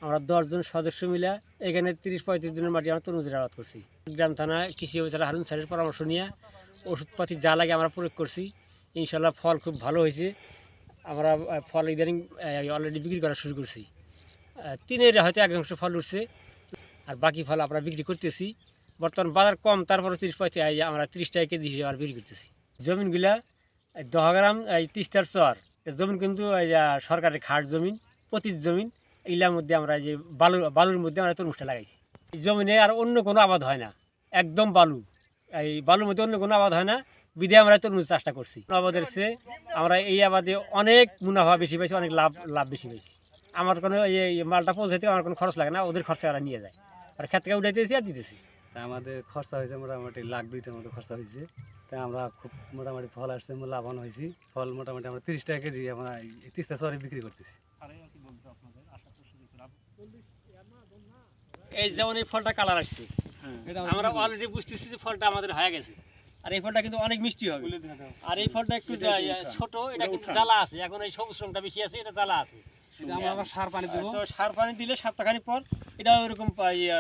আমরা 10 জন সদস্য মিলে এখানে 30-35 দিনের মাটি আমরা তরমুজের আবাদ করছি। গ্রাম থানা কৃষি অফিসার হারুন স্যারের পরামর্শ নিয়ে ওষুধপাতি যা লাগে আমরা প্রয়োগ করছি। ইনশাল্লাহ ফল খুব ভালো হয়েছে। আমরা ফল ইদানিং অলরেডি বিক্রি করা শুরু করছি। তিনের হয়তো 1 অংশ ফল উঠছে, আর বাকি ফল আমরা বিক্রি করতেছি। বর্তমান বাজার কম, তারপরে 30-35 আমরা 30 টাকা কেজি হিসেবে আমরা বিক্রি করতেছি। জমিনগুলা 10 গ্রাম তিস্তার চর জমিন, কিন্তু সরকারের খাট জমিন, পতিত জমিন। এগুলোর মধ্যে আমরা যে বালুর মধ্যে আমরা তরমুজটা লাগাইছি। এই জমিনে আর অন্য কোনো আবাদ হয় না, একদম বালু। এই বালুর মধ্যে অন্য কোনো আবাদ হয় না, বিধে আমরা তরমুজ চাষটা করছি। আবাদের চেয়ে আমরা এই আবাদে অনেক মুনাফা বেশি পাইছি, অনেক লাভ বেশি পাইছি। আমার কোনো এই মালটা পৌঁছাইতে আমার কোনো খরচ লাগে না, ওদের খরচা ওরা নিয়ে যায়, আর ক্ষেত থেকে উঠাইতেছি আর দিতেছি। আমাদের খরচা হয়েছে মোটামুটি লাখ 2টার মতো খরচা হয়েছে। তাই আমরা খুব মোটামুটি ফল আসছে, লাভবান হয়েছি। ফল মোটামুটি আমরা 30 টাকা কেজি আমরা তিস্তা চরে বিক্রি করতেছি। এই যেমন এই ফলটা কালার আসছে, আমরা অলরেডি বুঝতেছি যে ফলটা আমাদের হয়ে গেছে। আর এই ফলটা কিন্তু অনেক মিষ্টি হবে। আর এই ফলটা একটু ছোট, এটা কিন্তু জ্বালা আছে। এখন এই সবুজ রংটা বেশি আছে, এটা জ্বালা আছে। আমরা সার পানি দেবো, তো সার পানি দিলে সপ্তাহখানি পর এটাও এরকম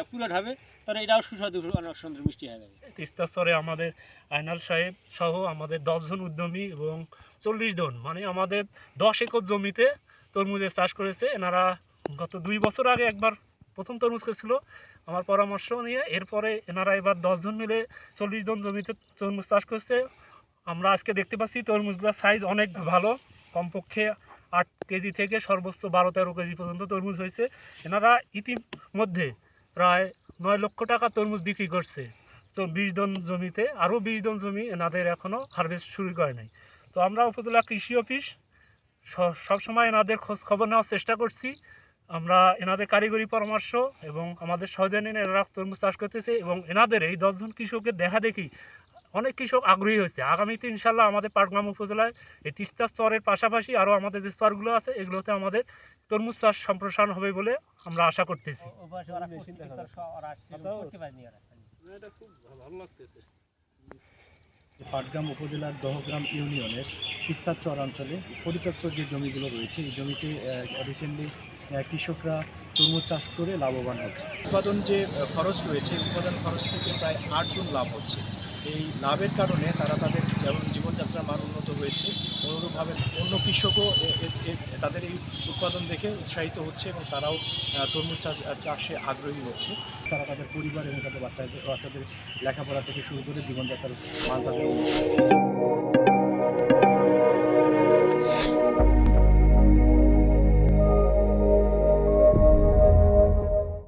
পুরোট হবে, তাহলে এটাও সুস্বাদু, অনেক সুন্দর মিষ্টি হয়ে যাবে। তিস্তা চরে আমাদের আইনাল সাহেব সহ আমাদের 10 জন উদ্যমী এবং 40 জন, মানে আমাদের 10 একর জমিতে তরমুজের চাষ করেছে। এনারা গত 2 বছর আগে একবার প্রথম তরমুজ করেছিল আমার পরামর্শ নিয়ে। এরপরে এনারা এবার 10 জন মিলে 40 জন জমিতে তরমুজ চাষ করছে। আমরা আজকে দেখতে পাচ্ছি তরমুজগুলোর সাইজ অনেক ভালো, কমপক্ষে 8 কেজি থেকে সর্বোচ্চ 12-13 কেজি পর্যন্ত তরমুজ হয়েছে। এনারা ইতিমধ্যে প্রায় 9 লক্ষ টাকা তরমুজ বিক্রি করছে। তো 20 জন জমিতে, আরও 20 জন জমি এনাদের এখনও হারভেস্ট শুরু করে নাই। তো আমরা উপজেলা কৃষি অফিস সবসময় এনাদের খোঁজ খবর নেওয়ার চেষ্টা করছি। আমরা এনাদের কারিগরি পরামর্শ এবং আমাদের সহযোগিতা নিয়ে এনারা তরমুজ চাষ করতেছে, এবং এনাদের এই 10 জন কৃষকের দেখা দেখি অনেক কৃষক আগ্রহী হয়েছে। আগামীতে ইনশাল্লাহ আমাদের পাটগ্রাম উপজেলায় এই তিস্তা চরের পাশাপাশি আরও আমাদের যে চরগুলো আছে এগুলোতে আমাদের তরমুজ চাষ সম্প্রসারণ হবে বলে আমরা আশা করতেছি। পাটগ্রাম উপজেলার দহগ্রাম ইউনিয়নের তিস্তার চর অঞ্চলে পরিত্যক্ত যে জমিগুলো রয়েছে, এই জমিতে রিসেন্টলি কৃষকরা তরমুজ চাষ করে লাভবান হচ্ছে। উৎপাদন যে খরচ রয়েছে, উৎপাদন খরচ থেকে প্রায় 8 গুণ লাভ হচ্ছে। এই লাভের কারণে তারা তাদের যেমন জীবনযাত্রার মান উন্নত হয়েছে, অনুরূপভাবে অন্য কৃষকও তাদের এই উৎপাদন দেখে উৎসাহিত হচ্ছে এবং তারাও তরমুজ চাষে আগ্রহী হচ্ছে। তারা তাদের পরিবার এবং তাদের বাচ্চাদের লেখাপড়া থেকে শুরু করে জীবনযাত্রার মান তাদের